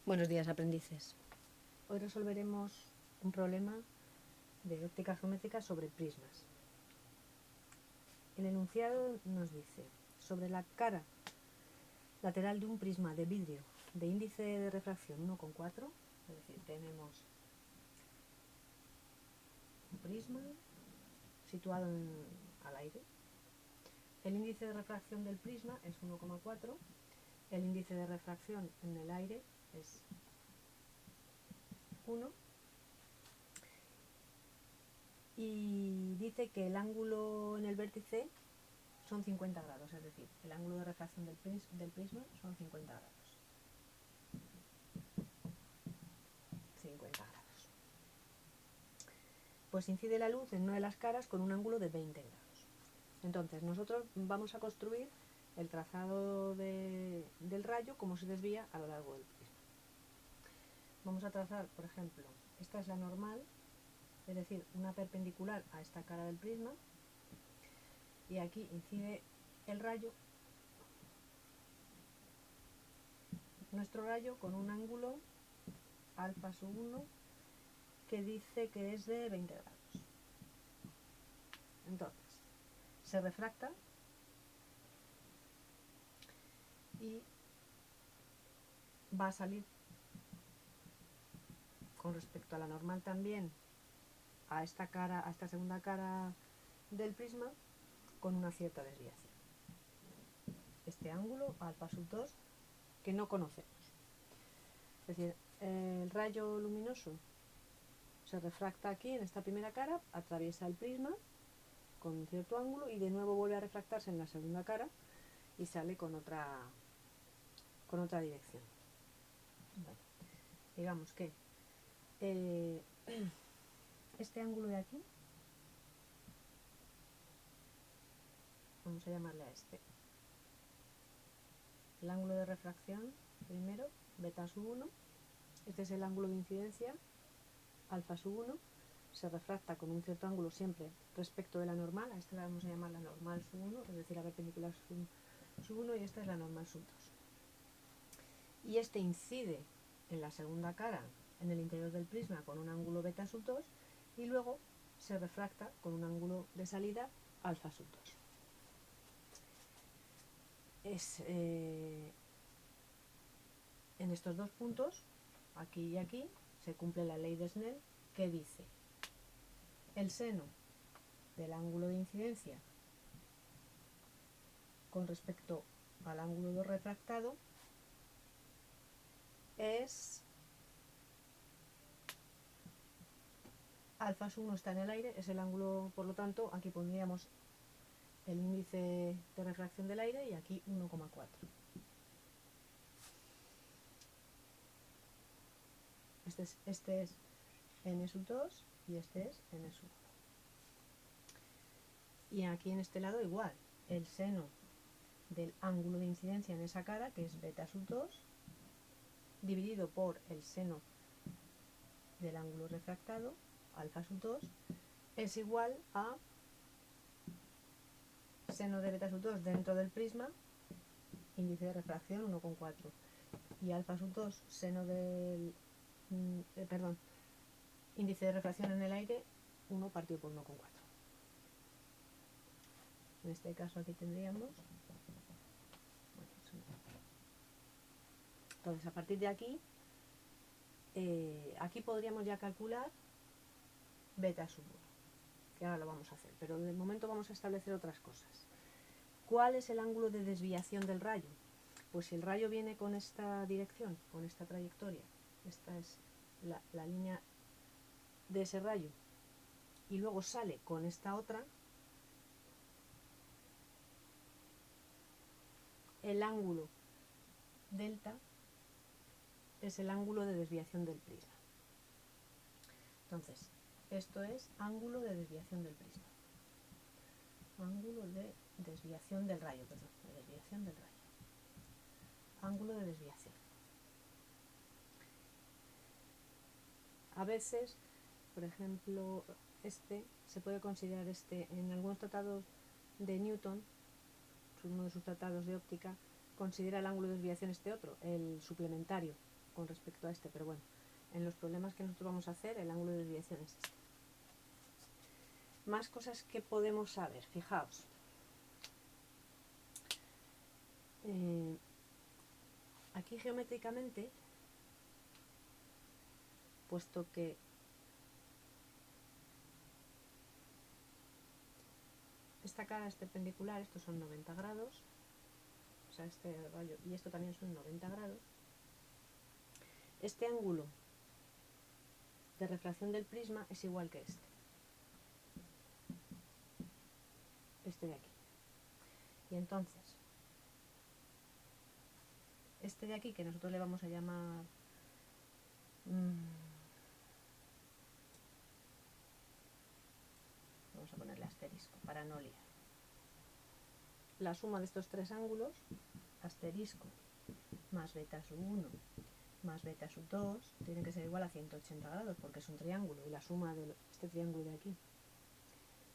Buenos días, aprendices. Hoy resolveremos un problema de óptica geométrica sobre prismas. El enunciado nos dice: sobre la cara lateral de un prisma de vidrio de índice de refracción 1,4, es decir, tenemos un prisma situado al aire. El índice de refracción del prisma es 1,4, el índice de refracción en el aire es 1, y dice que el ángulo en el vértice son 50 grados, es decir, el ángulo de refracción del prisma son 50 grados. 50 grados. Pues incide la luz en una de las caras con un ángulo de 20 grados. Entonces nosotros vamos a construir el trazado del rayo, como se desvía a lo largo del prisma. Vamos a trazar, por ejemplo, esta es la normal, es decir, una perpendicular a esta cara del prisma, y aquí incide el rayo, nuestro rayo, con un ángulo alfa sub 1 que dice que es de 20 grados. Entonces, se refracta y va a salir con respecto a la normal también a esta cara, a esta segunda cara del prisma, con una cierta desviación. Este ángulo alfa sub 2 que no conocemos. Es decir, el rayo luminoso se refracta aquí en esta primera cara, atraviesa el prisma con un cierto ángulo y de nuevo vuelve a refractarse en la segunda cara y sale con otra dirección. Bueno, digamos que este ángulo de aquí, vamos a llamarle a este, el ángulo de refracción primero, beta sub 1, este es el ángulo de incidencia, alfa sub 1, se refracta con un cierto ángulo siempre respecto de la normal, a esta la vamos a llamar la normal sub 1, es decir, la perpendicular sub 1, y esta es la normal sub 2. Y este incide en la segunda cara, en el interior del prisma, con un ángulo beta sub 2, y luego se refracta con un ángulo de salida alfa sub 2. En estos dos puntos, aquí y aquí, se cumple la ley de Snell, que dice: el seno del ángulo de incidencia con respecto al ángulo de refractado es alfa sub 1, está en el aire, es el ángulo, por lo tanto, aquí pondríamos el índice de refracción del aire y aquí 1,4. Este es n sub 2 y este es n sub 1. Y aquí en este lado igual, el seno del ángulo de incidencia en esa cara, que es beta sub 2, dividido por el seno del ángulo refractado, alfa sub 2, es igual a seno de beta sub 2 dentro del prisma, índice de refracción 1,4, y alfa sub 2, seno del índice de refracción en el aire, 1 partido por 1,4. En este caso aquí tendríamos, entonces a partir de aquí, aquí podríamos ya calcular beta sub 1, que ahora lo vamos a hacer, pero de momento vamos a establecer otras cosas. ¿Cuál es el ángulo de desviación del rayo? Pues si el rayo viene con esta dirección, con esta trayectoria, esta es la línea de ese rayo, y luego sale con esta otra, el ángulo delta es el ángulo de desviación del prisma. Entonces, esto es ángulo de desviación del prisma. Ángulo de desviación del rayo, perdón, de desviación del rayo. Ángulo de desviación. A veces, por ejemplo, se puede considerar en algunos tratados de Newton, uno de sus tratados de óptica, considera el ángulo de desviación este otro, el suplementario, con respecto a este, pero bueno, en los problemas que nosotros vamos a hacer, el ángulo de desviación es este. Más cosas que podemos saber, fijaos. Aquí geométricamente, puesto que esta cara es perpendicular, estos son 90 grados, o sea, este rayo y esto también son 90 grados, este ángulo de refracción del prisma es igual que este de aquí. Y entonces, este de aquí, que nosotros le vamos a llamar vamos a ponerle asterisco para no liar. La suma de estos tres ángulos, asterisco más beta sub 1 más beta sub 2, tiene que ser igual a 180 grados porque es un triángulo y la suma de este triángulo de aquí,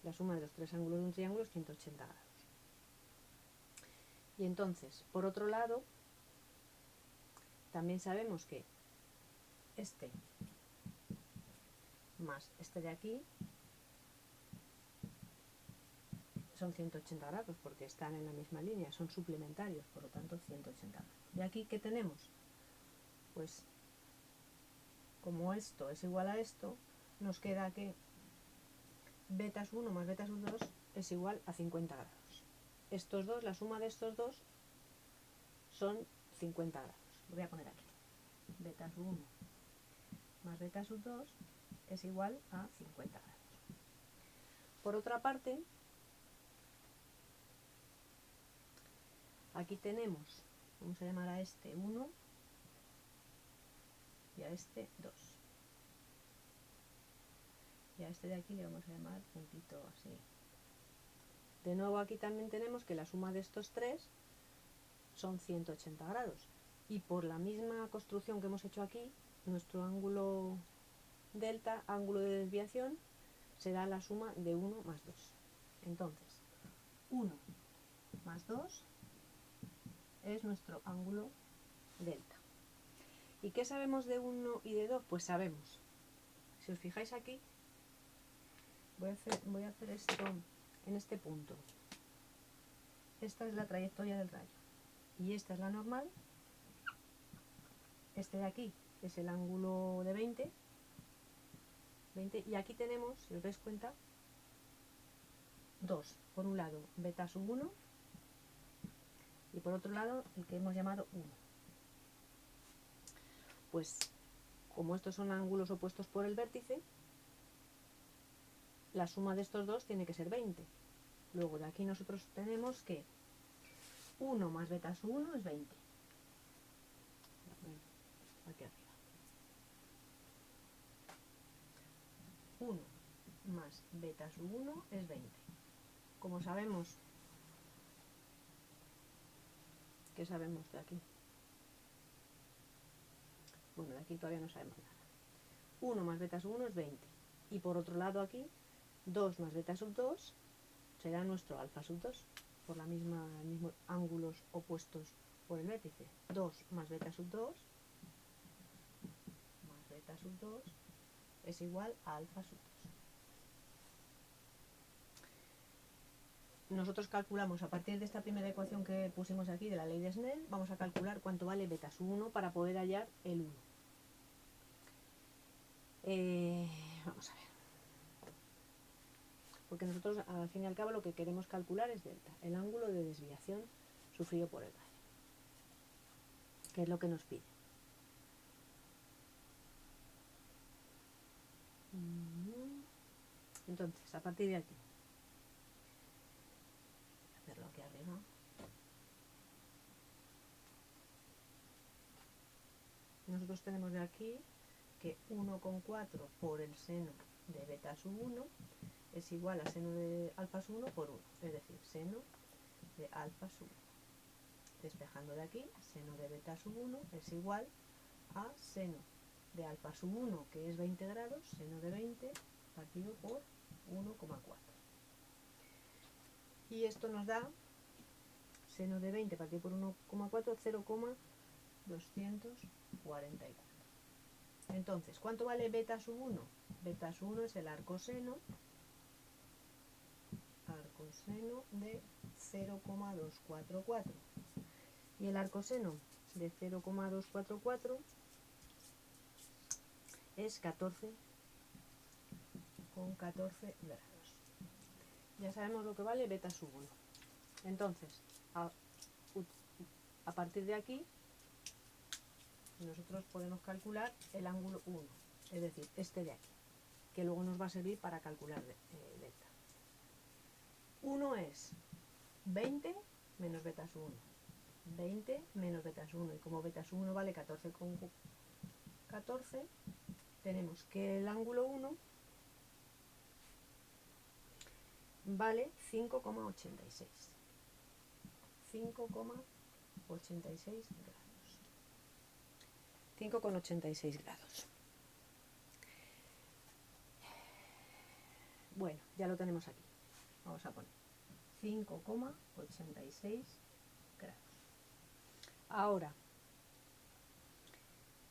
la suma de los tres ángulos de un triángulo es 180 grados. Y entonces, por otro lado, también sabemos que este más este de aquí son 180 grados porque están en la misma línea, son suplementarios, por lo tanto 180 grados. ¿Y aquí qué tenemos? Pues como esto es igual a esto, nos queda que beta sub 1 más beta sub 2 es igual a 50 grados. Estos dos, la suma de estos dos son 50 grados. Lo voy a poner aquí. Beta sub 1 más beta sub 2 es igual a 50 grados. Por otra parte, aquí tenemos, vamos a llamar a este 1 y a este 2. Y a este de aquí le vamos a llamar puntito así. De nuevo aquí también tenemos que la suma de estos tres son 180 grados. Y por la misma construcción que hemos hecho aquí, nuestro ángulo delta, ángulo de desviación, será la suma de 1 más 2. Entonces, 1 más 2 es nuestro ángulo delta. ¿Y qué sabemos de 1 y de 2? Pues sabemos. Si os fijáis aquí, voy a hacer esto en este punto. Esta es la trayectoria del rayo. Y esta es la normal. Este de aquí es el ángulo de 20. Y aquí tenemos, si os dais cuenta, dos. Por un lado, beta sub 1 y por otro lado, el que hemos llamado 1. Pues, como estos son ángulos opuestos por el vértice, la suma de estos dos tiene que ser 20. Luego de aquí nosotros tenemos que 1 más beta sub 1 es 20. Aquí arriba. 1 más beta sub 1 es 20. Como sabemos, ¿qué sabemos de aquí? Bueno, de aquí todavía no sabemos nada. 1 más beta sub 1 es 20. Y por otro lado aquí, 2 más beta sub 2 será nuestro alfa sub 2, por la mismos ángulos opuestos por el vértice. 2 más beta sub 2 más beta sub 2 es igual a alfa sub 2. Nosotros calculamos, a partir de esta primera ecuación que pusimos aquí de la ley de Snell, vamos a calcular cuánto vale beta sub 1 para poder hallar el 1. Vamos a ver. Porque nosotros, al fin y al cabo, lo que queremos calcular es delta, el ángulo de desviación sufrido por el rayo, que es lo que nos pide. Entonces, a partir de aquí, voy a hacerlo aquí arriba. Nosotros tenemos de aquí que 1,4 por el seno de beta sub 1 es igual a seno de alfa sub 1 por 1, es decir, seno de alfa sub 1. Despejando de aquí, seno de beta sub 1 es igual a seno de alfa sub 1, que es 20 grados, seno de 20 partido por 1,4. Y esto nos da seno de 20 partido por 1,4, 244. Entonces, ¿cuánto vale beta sub 1? Beta sub 1 es el arcoseno de 0,244. Y el arcoseno de 0,244 es 14,14 grados. Ya sabemos lo que vale beta sub 1. Entonces, a partir de aquí, nosotros podemos calcular el ángulo 1, es decir, este de aquí, que luego nos va a servir para calcular delta. 1 es 20 menos beta sub 1. 20 menos beta sub 1. Y como beta sub 1 vale 14,14, tenemos que el ángulo 1 vale 5,86. 5,86 grados. 5,86 grados. Bueno, ya lo tenemos aquí. Vamos a poner 5,86 grados. Ahora,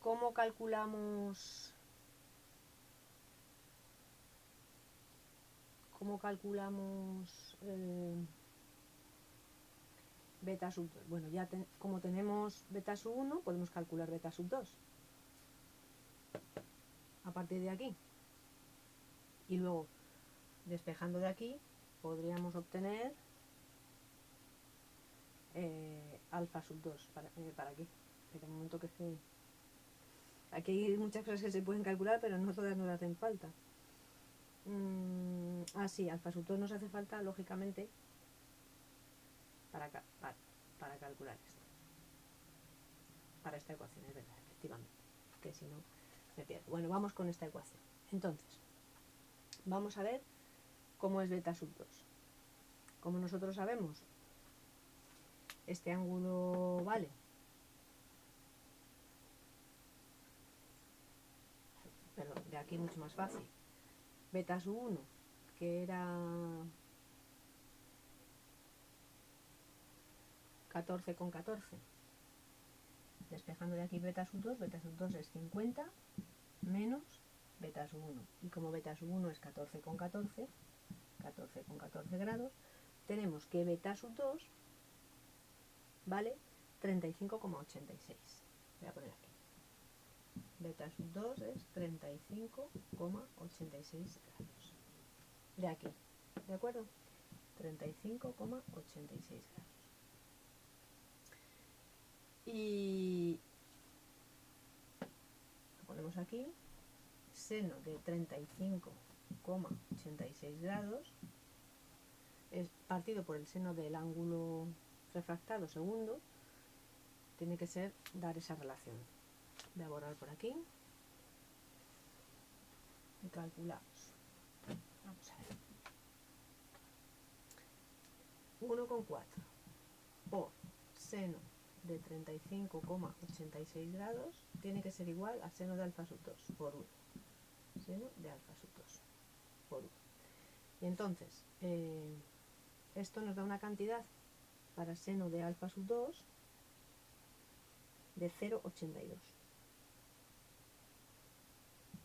¿cómo calculamos beta sub 2? Bueno, ya como tenemos beta sub 1, podemos calcular beta sub 2 a partir de aquí. Y luego, despejando de aquí, podríamos obtener alfa sub 2. ¿Para qué? Espera un momento que se... Aquí hay muchas cosas que se pueden calcular, pero no todas nos hacen falta. Sí, alfa sub 2 nos hace falta, lógicamente, para calcular esto. Para esta ecuación, es verdad, efectivamente. Que si no, me pierdo. Bueno, vamos con esta ecuación. Entonces, vamos a ver cómo es beta sub 2. Como nosotros sabemos, este ángulo vale de aquí mucho más fácil. Beta sub 1, que era 14,14. Despejando de aquí beta sub 2 es 50 menos beta sub 1. Y como beta sub 1 es 14,14, 14,14 grados, tenemos que beta sub 2 vale 35,86. Voy a poner aquí. Beta sub 2 es 35,86 grados. De aquí, ¿de acuerdo? 35,86 grados. Y lo ponemos aquí. Seno de 35,86 grados es partido por el seno del ángulo refractado segundo. Tiene que ser dar esa relación. Voy a borrar por aquí y calculamos. Vamos a ver. 1,4 por seno de 35,86 grados tiene que ser igual a seno de alfa sub 2 por 1. Seno de alfa sub 2 por 1. Y entonces, esto nos da una cantidad para seno de alfa sub 2 de 0,82.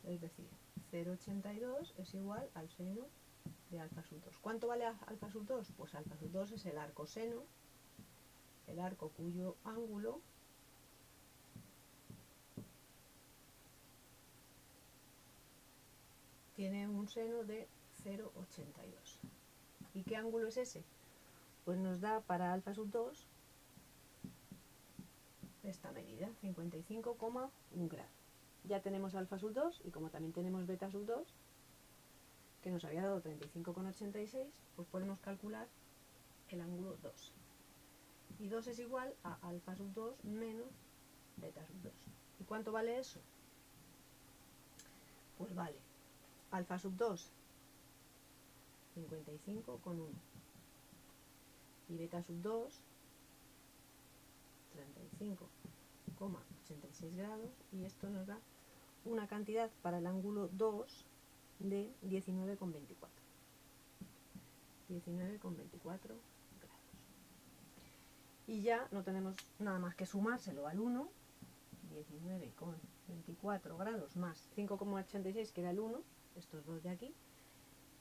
Es decir, 0,82 es igual al seno de alfa sub 2. ¿Cuánto vale alfa sub 2? Pues alfa sub 2 es el arcoseno, el arco cuyo ángulo tiene un seno de 0,82. ¿Y qué ángulo es ese? Pues nos da para alfa sub 2 esta medida, 55,1 grados. Ya tenemos alfa sub 2 y como también tenemos beta sub 2, que nos había dado 35,86, pues podemos calcular el ángulo 2. Y 2 es igual a alfa sub 2 menos beta sub 2. ¿Y cuánto vale eso? Pues vale alfa sub 2, 55,1. Y beta sub 2, 35,86 grados. Y esto nos da una cantidad para el ángulo 2 de 19,24. 19,24 grados. Y ya no tenemos nada más que sumárselo al 1 19,24 grados más 5,86, que era el 1, estos dos de aquí,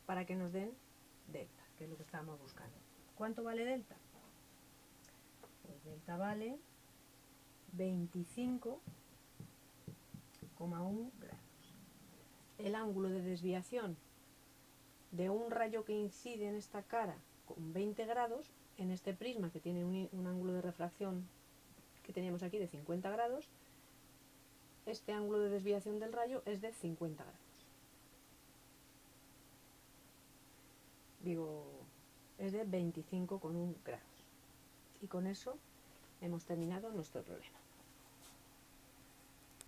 para que nos den delta, que es lo que estábamos buscando. ¿Cuánto vale delta? Pues delta vale 25,1 grados. El ángulo de desviación de un rayo que incide en esta cara con 20 grados, en este prisma que tiene un ángulo de refracción que teníamos aquí de 50 grados, este ángulo de desviación del rayo es de 50 grados. Es de 25,1 grados. Y con eso hemos terminado nuestro problema.